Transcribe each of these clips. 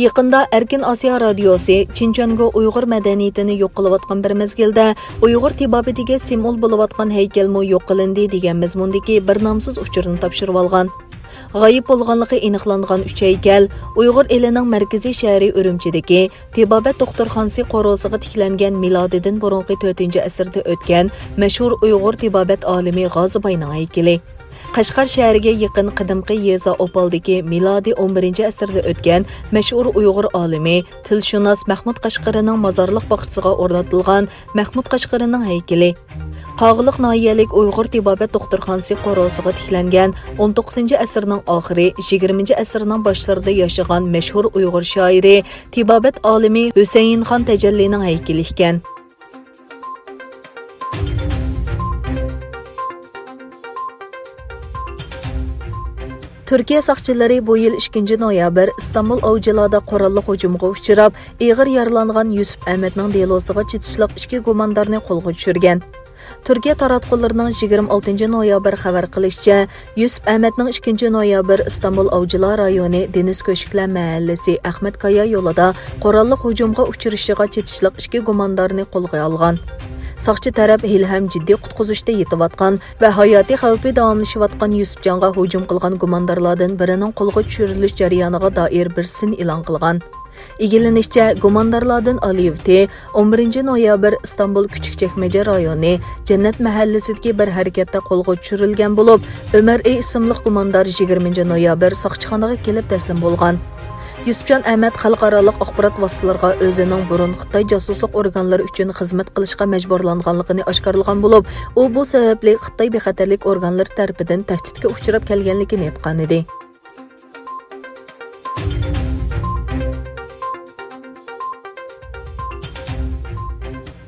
Yaqında Erkin Asiya radiosi Çinçango Uyghur madaniyatini yo'q qilayotgan bir mezgilda Uyghur tibobatiga simvol bo'layotgan haykalmi yo'q qilindi degan mazmundagi bir nomsiz uchurni topshirib olgan. G'ayib bo'lganligi aniqlangan 3 haykal Uyg'ur elining markaziy shahri Urumchidagi Tibobat doktorxonasi qorosiga tiklangan milodidan burungi 4-asrda o'tgan mashhur Uyg'ur tibobat olimi G'oziboyning haykali. Qashqar shahriga yaqin qadimgi yeza Opaldagi milodiy 11-asrda o'tgan mashhur Uyg'ur olimi, tilshunos Məhmudqəşqərining mozorliq bog'chisiga o'rnatilgan Məhmudqəşqərining haykali. Qog'liq noyalik Uyg'ur tibobat doktorxonasi qorosiga tiklangan 19-asrning oxiri, 20-asrning boshlarida yashagan mashhur Uyg'ur shoiri, tibobat olimi Husaynxon Tajallining haykali ekan. Türkiye saqchilari bu yil 2 noyabr İstanbul Avcılarda qurolli hujumga uchrab, ig'ir yaralangan Yusuf Ahmetning dىلوسىغاچېتىشلىق 2 gumondarni qo'lga tushirgan. Türkiye taratqullarining 26 noyabr xabar qilishicha, Yusuf Ahmetning 2 noyabr İstanbul Avcılar rayoni Deniz-Köşklar mahallasi Ahmetkaya yo'lida qurolli hujumga uchrishiga chetishliq 2 gumondarni qo'lga olgan. Saqchi taraf ham jiddiy qutqizishda yetayotgan va hayotiy xavfi davomlashayotgan Yusufjonga hujum qilgan gumondarlardan birining qo'lga tushirilish jarayoniga doir bir sin e'lon qilgan. İgilinishicha, gumondarlardan Əlivti 11 noyabr İstanbul Küçükçekmece rayoni Jannat mahallasidagi bir harakatda qo'lga tushirilgan bo'lib, Ömer ismli gumondar 20 noyabr saqchixonaga kelib taslim bo'lgan. Yusupjon Ahmet xalqarалық axborot vositalariga o'zining burun Xitoy josuslik organlari uchun xizmat qilishga majburlanganligini oshkorlagan bo'lib, u bu sababli Xitoy bexatarlik organlari tarafidan tahdidga uchrab kelganligini aytgan edi.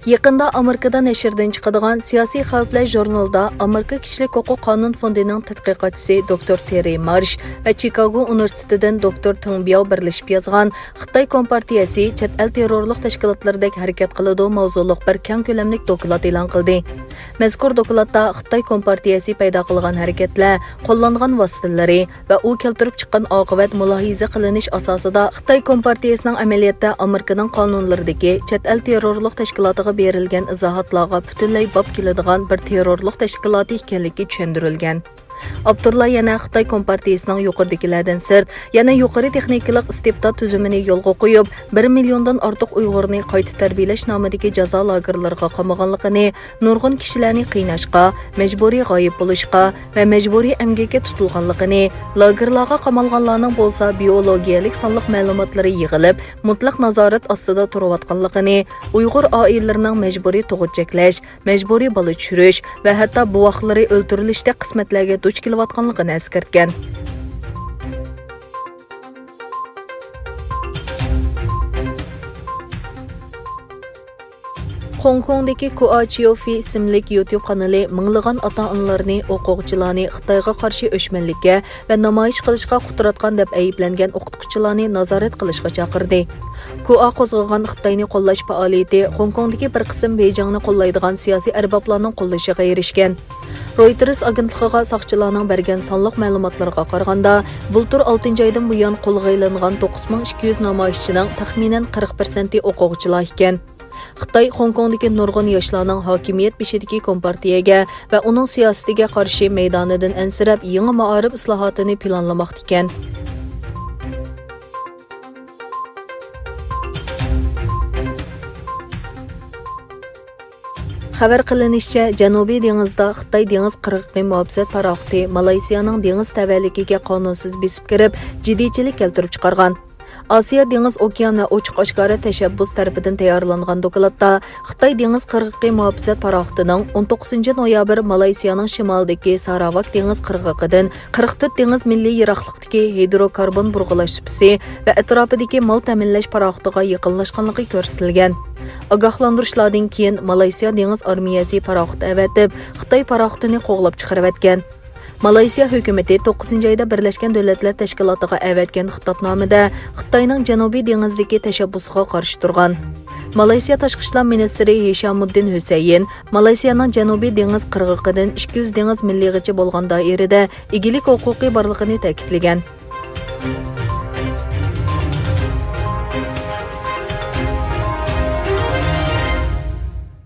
Yaqında Amerikada nashrdan chiqadigan Siyosiy xavflar jurnalida Amerika Kishilik huquq qonun fondining tadqiqotchisi Dr. Terry Marsh va Chicago universitetidan Dr. Tengbiao birlashib yozgan Xitoy kompartiyasi çətئەl terrorluq tashkilotlaridagi harakat qiladi mavzuliq bir keng ko'lamlik doklad e'lon qildi. Mazkur dokladda Xitoy kompartiyasi paydo qilgan harakatlar, qo'llangan vositalari va u keltirib chiqqan oqibat mulohiza qilinish asosida Xitoy kompartiyasining amaliyotda Amerikaning qonunlaridagi çətئەl terrorluq tashkilotiga berilgan izohatlarga butunlay bob keladigan bir terrorluq tashkiloti ekanligi tushuntirilgan. Abdullah yana Xitoy kompartiyasining yuqoridagilardan sirt, yana yuqori texnikalik istibdod tuzumini yo'lga qo'yib, 1 milliondan ortiq Uyg'urni qayta tarbiyalash nomidagi jazo lagerlariga qamaganligini, nurg'un kishilarni qiynashga, majburiy g'oyib bo'lishga va majburiy emgakka tutilganligini, lagerlarga qamalganlarning bo'lsa biologiyalik sonliq ma'lumotlari yig'ilib, mutlaq nazorat ostida turayotganligini, Uyg'ur oilalarining majburiy tug'utchaklash, majburiy bola tushirish va hatto buvoqlari o'ldirilishda qismatlarga duch kelayotganligini eskartgan. خوڭكوڭدىكى كوئاچيوفى ismli YouTube kanali minglagan ota-onalarni, o'quvchilarni Xitoyga qarshi o'chmanlikka va namoyish qilishga quturatgan deb ayblangan o'qituvchilarni nazorat qilishga chaqirdi. Koa qo'zg'agan Xitoyni qo'llash faoliyati Xoңكوڭdagi bir qism Beyjingni qo'llaydigan siyosiy arboblarning qo'llashiga erishgan. Reuters agentligiga soqchilarning bergan sonliq ma'lumotlarga qaraganda, bultur 6-oydan buyon qo'lga ilingan 9200 namoyishchining taxminan 40% o'quvchilar ekan. Xitoy Xoңكوڭdagi nurg'un yoshlarning hokimiyat beshidagi kompartiyaga va uning siyosatiga qarshi maydonidan ansirab yangi ma'arif islohotini planlamoqda ekan. Xabar qilinishicha, Janubiy dengizda Xitoy dېڭىزقىرغىقى مۇھاپىزەت پاراخوتى Malaysiyaning dېڭىزتەۋەلىكىگە qonunsiz besib kirib, jiddiychilik keltirib chiqargan. Asiya dengiz okean va ochiq oshkora tashabbus tarafidan tayyorlangan dokladda Xitoy dېڭىزقىرغىقى muhofizat paraxotining 19 noyabr Malaysiyaning shimolidagi Sarawak dېڭىزقىرغىقىdan 44 dengiz milliy yiroqlikdagi hidrokarbon burg'ulash supisi va atrofidagi mol ta'minlash paraxotiga yaqinlashganligi ko'rsatilgan. Ogohlantirishlardan keyin Malaysiya dengiz armiyasi paraxot avatib, Xitoy paraxotini qo'g'lab chiqarib o'tgan. Malaysiya hukumati 9-oyda Birlashgan Davlatlar Tashkilotiga avatgan xitobnomada Xitoyning Janubiy dengizdagi tashabbusiga qarshi turgan. Malaysiya Tashqi ishlar ministri Hishamuddin Husayn Malaysiyaning Janubiy dengiz qirg'iqidan 200 dengiz milligacha bo'lgan doirada egilik huquqi borligini ta'kidlagan.